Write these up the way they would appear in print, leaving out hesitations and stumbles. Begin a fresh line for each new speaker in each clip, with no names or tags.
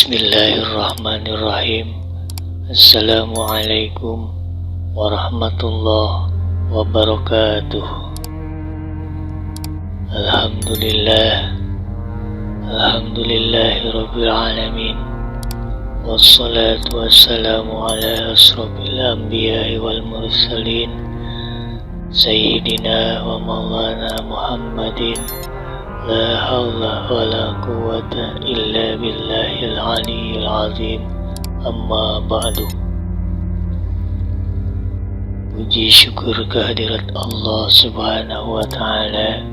Bismillahirrahmanirrahim. Assalamualaikum warahmatullahi wabarakatuh. Alhamdulillahirabbil alamin. Wassalatu wassalamu ala asrofil anbiya'i wal mursalin Sayyidina wa maulana Muhammadin. La hawla wa la quwwata illa billahil aliyyil azim. Amma ba'du. Puji syukur kehadirat Allah subhanahu wa ta'ala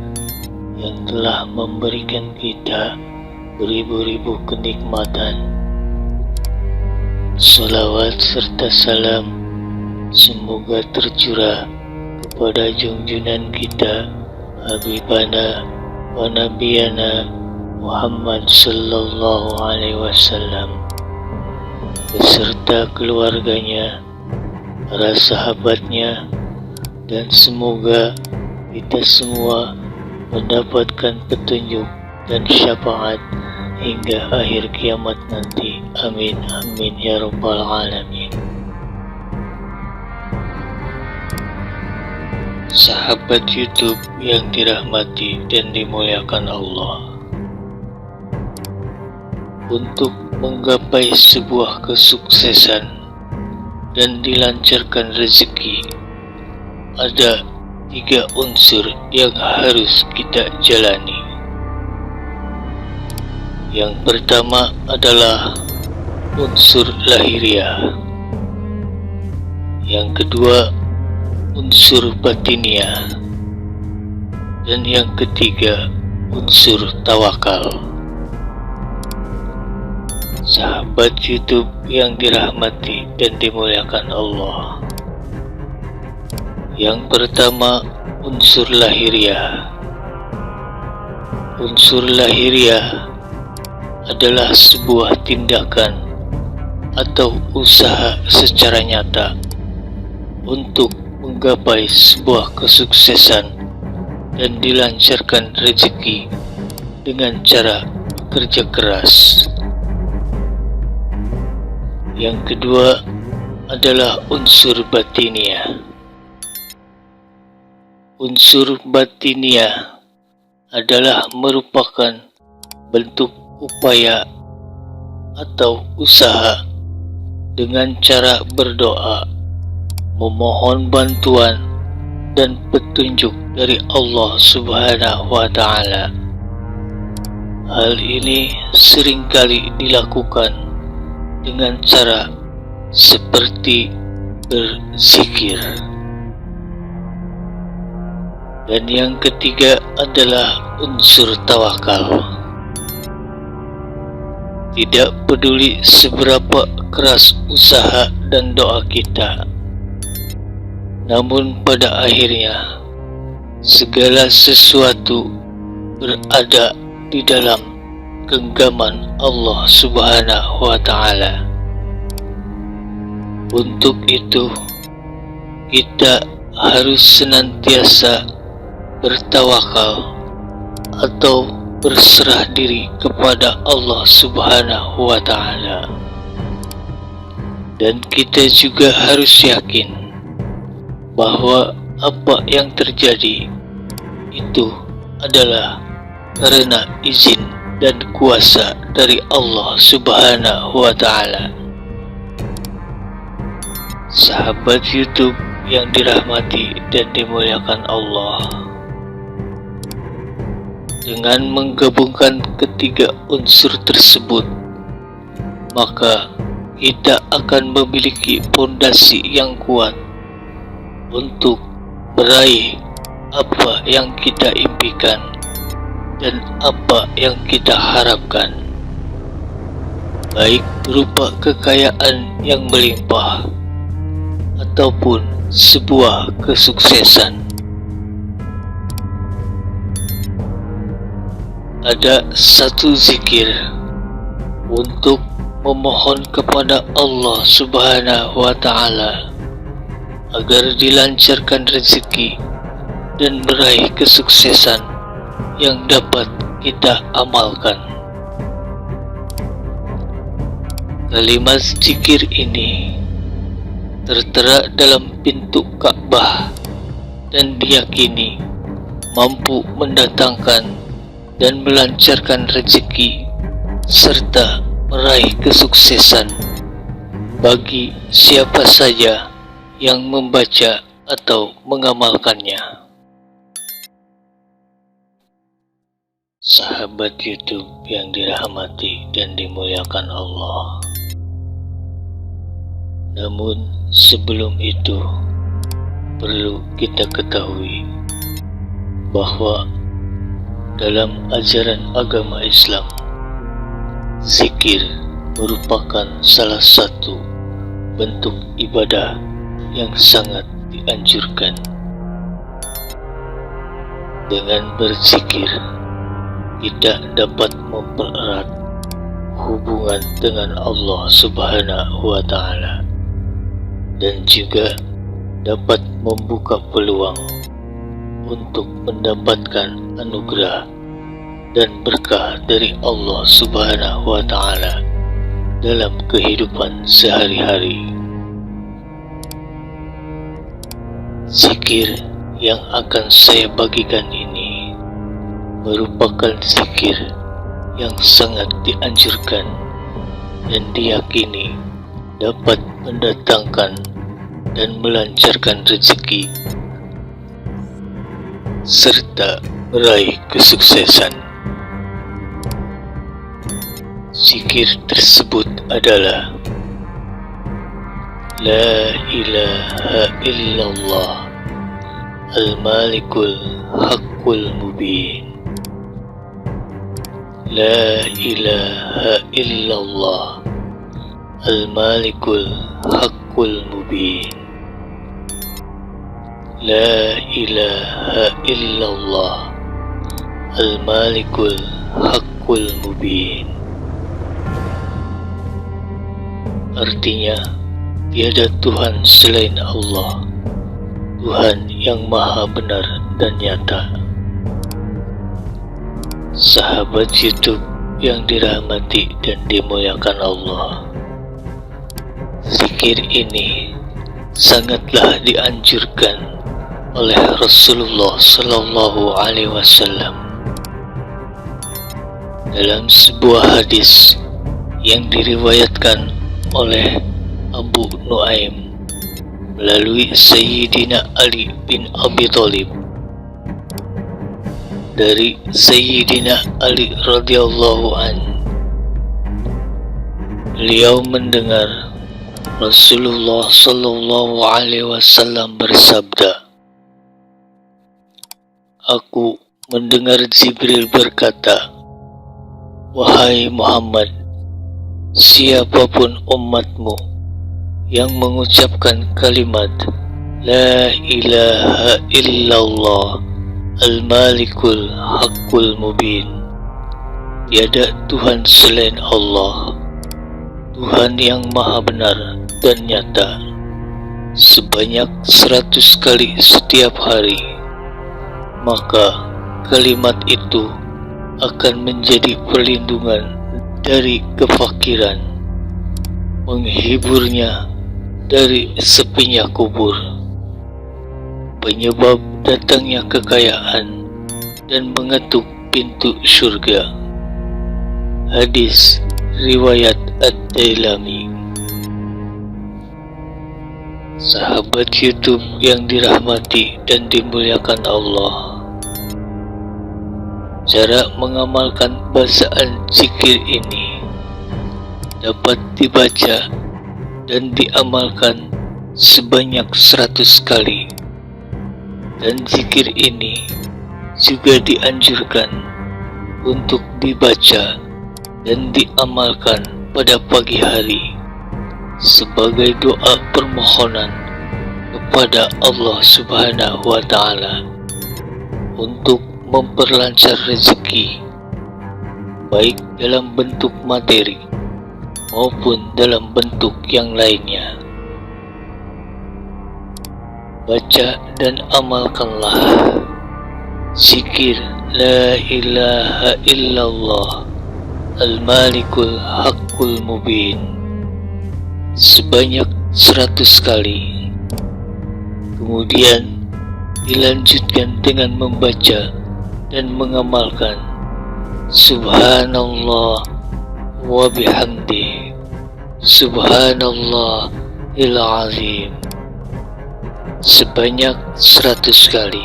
yang telah memberikan kita beribu-ribu kenikmatan. Salawat serta salam semoga tercurah kepada junjungan kita, Habibana wa Nabiyana Muhammad sallallahu alaihi wasallam beserta keluarganya, para sahabatnya, dan semoga kita semua mendapatkan petunjuk dan syafaat hingga akhir kiamat nanti. Amin amin ya rabbal alamin. Sahabat YouTube yang dirahmati dan dimuliakan Allah, untuk menggapai sebuah kesuksesan dan dilancarkan rezeki, ada 3 unsur yang harus kita jalani. Yang pertama adalah unsur lahiriah, yang kedua unsur batiniah, dan yang ketiga unsur tawakal. Sahabat YouTube yang dirahmati dan dimuliakan Allah, yang pertama unsur lahiriah. Unsur lahiriah adalah sebuah tindakan atau usaha secara nyata untuk menggapai sebuah kesuksesan dan dilancarkan rezeki dengan cara kerja keras. Yang kedua adalah unsur batiniah. Unsur batiniah adalah merupakan bentuk upaya atau usaha dengan cara berdoa, memohon bantuan dan petunjuk dari Allah subhanahu wa ta'ala. Hal ini seringkali dilakukan dengan cara seperti berzikir. Dan yang ketiga adalah unsur tawakal. Tidak peduli seberapa keras usaha dan doa kita, namun pada akhirnya segala sesuatu berada di dalam genggaman Allah subhanahu wa ta'ala. Untuk itu kita harus senantiasa bertawakal atau berserah diri kepada Allah subhanahu wa ta'ala. Dan kita juga harus yakin bahwa apa yang terjadi itu adalah karena izin dan kuasa dari Allah subhanahu wa ta'ala. Sahabat YouTube yang dirahmati dan dimuliakan Allah, dengan menggabungkan ketiga unsur tersebut, maka kita akan memiliki fondasi yang kuat untuk meraih apa yang kita impikan dan apa yang kita harapkan, baik berupa kekayaan yang melimpah ataupun sebuah kesuksesan. Ada satu zikir untuk memohon kepada Allah subhanahu wa ta'ala agar dilancarkan rezeki dan meraih kesuksesan yang dapat kita amalkan. Kalimat zikir ini tertera dalam pintu Ka'bah dan diyakini mampu mendatangkan dan melancarkan rezeki serta meraih kesuksesan bagi siapa saja yang membaca atau mengamalkannya. Sahabat YouTube yang dirahmati dan dimuliakan Allah. Namun sebelum itu perlu kita ketahui bahwa dalam ajaran agama Islam, zikir merupakan salah satu bentuk ibadah yang sangat dianjurkan. Dengan berzikir, kita dapat mempererat hubungan dengan Allah Subhanahu wa Ta'ala dan juga dapat membuka peluang untuk mendapatkan anugerah dan berkah dari Allah Subhanahu wa Ta'ala dalam kehidupan sehari-hari. Zikir yang akan saya bagikan ini merupakan zikir yang sangat dianjurkan dan diyakini dapat mendatangkan dan melancarkan rezeki serta meraih kesuksesan. Zikir tersebut adalah La ilaha illallah al-malikul haqqul mubin. La ilaha illallah al-malikul haqqul mubin. La ilaha illallah al-malikul haqqul mubin. Artinya, tiada Tuhan selain Allah, Tuhan yang maha benar dan nyata. Sahabat YouTube yang dirahmati dan dimuliakan Allah, zikir ini sangatlah dianjurkan oleh Rasulullah Sallallahu Alaihi Wasallam dalam sebuah hadis yang diriwayatkan oleh Abu Nuaim melalui Sayyidina Ali bin Abi Thalib dari Sayyidina Ali radhiyallahu anhu. Beliau mendengar Rasulullah Sallallahu Alaihi Wasallam bersabda, "Aku mendengar Jibril berkata, wahai Muhammad, siapapun umatmu yang mengucapkan kalimat La ilaha illallah al-malikul haqqul mubin, tiada Tuhan selain Allah, Tuhan yang maha benar dan nyata, sebanyak 100 kali setiap hari, maka kalimat itu akan menjadi perlindungan dari kefakiran, menghiburnya dari sepinya kubur, penyebab datangnya kekayaan, dan mengetuk pintu surga." Hadis riwayat Ad-Dailami. Sahabat YouTube yang dirahmati dan dimuliakan Allah, cara mengamalkan bacaan zikir ini dapat dibaca dan diamalkan sebanyak 100 kali, dan zikir ini juga dianjurkan untuk dibaca dan diamalkan pada pagi hari sebagai doa permohonan kepada Allah Subhanahu wa Ta'ala untuk memperlancar rezeki, baik dalam bentuk materi maupun dalam bentuk yang lainnya. Baca dan amalkanlah zikir La ilaha illallah al-malikul haqqul mubin sebanyak 100 kali. Kemudian dilanjutkan dengan membaca dan mengamalkan Subhanallah wa bihamdih, Subhanallahil azim sebanyak 100 kali.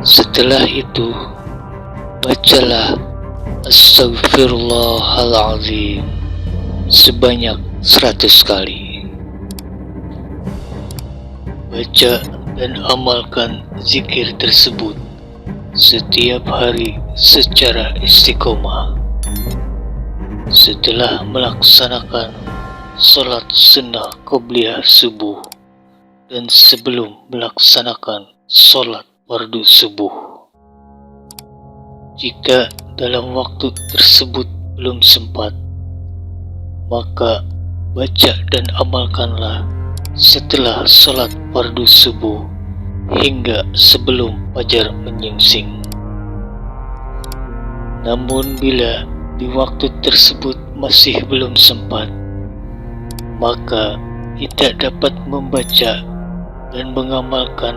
Setelah itu bacalah Astaghfirullahalazim sebanyak 100 kali. Baca dan amalkan zikir tersebut setiap hari secara istiqomah. Setelah melaksanakan sholat sunnah qobliyah subuh dan sebelum melaksanakan sholat fardu subuh. Jika dalam waktu tersebut belum sempat, maka baca dan amalkanlah setelah sholat fardu subuh hingga sebelum fajar menyingsing. Namun bila di waktu tersebut masih belum sempat, maka kita dapat membaca dan mengamalkan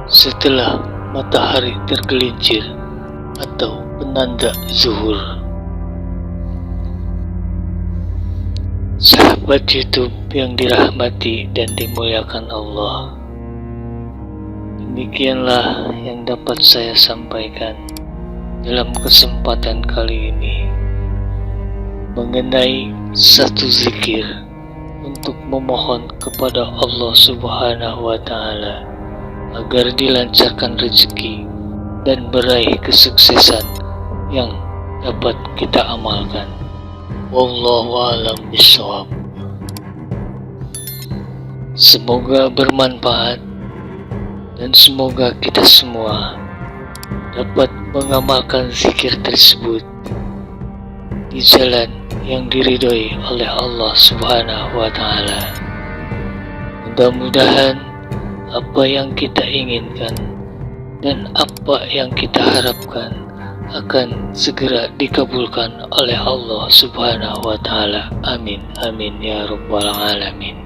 setelah matahari tergelincir atau penanda zuhur. Sahabat YouTube yang dirahmati dan dimuliakan Allah, demikianlah yang dapat saya sampaikan dalam kesempatan kali ini mengenai satu zikir untuk memohon kepada Allah Subhanahu wa Ta'ala agar dilancarkan rezeki dan meraih kesuksesan yang dapat kita amalkan. Wallahu a'lam bishawab. Semoga bermanfaat dan semoga kita semua dapat mengamalkan zikir tersebut di jalan yang diridhoi oleh Allah Subhanahu wa Ta'ala. Mudah-mudahan apa yang kita inginkan dan apa yang kita harapkan akan segera dikabulkan oleh Allah Subhanahu wa Ta'ala. Amin amin ya rabbal alamin.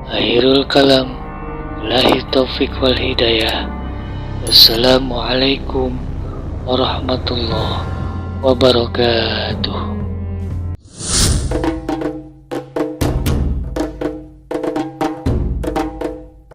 Akhirul kalam, billahi taufiq wal hidayah. Wassalamualaikum warahmatullahi wabarakatuh.